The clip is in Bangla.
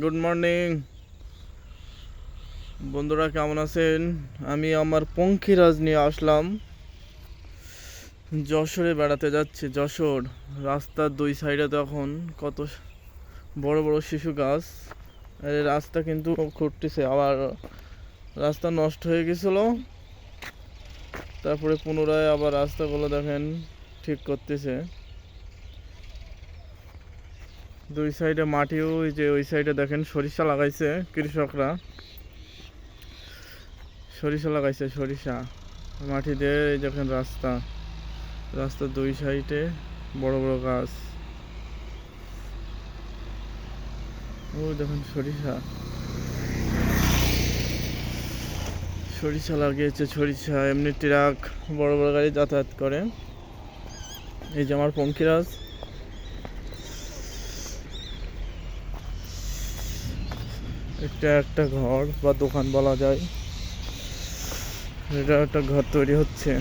গুড মর্নিং বন্ধুরা, কেমন আছেন? আমি আমার পঙ্খিরাজ নিয়ে আসলাম। যশোরে বেড়াতে যাচ্ছি। যশোর রাস্তার দুই সাইডে তখন কত বড় বড় শিশু গাছ। এই রাস্তা কিন্তু ঘুরতেছে, আবার রাস্তা নষ্ট হয়ে গেছিল, তারপরে পুনরায় আবার রাস্তাগুলো দেখেন ঠিক করতেছে। দুই সাইডে মাটিও, ওই যে ওই সাইডে দেখেন সরিষা লাগাইছে কৃষকরা। সরিষা লাগাইছে, সরিষা মাটি দিয়ে। এই দেখেন রাস্তার দুই সাইডে বড় বড় গাছ। ও দেখেন সরিষা লাগিয়েছে। সরিষা এমনি ট্রাক, বড় বড় গাড়ি যাতায়াত করে। এই যে আমার পঙ্খিরাজ। এটা একটা ঘর বা দোকান বলা যায়। এটা একটা ঘর তৈরি হচ্ছে।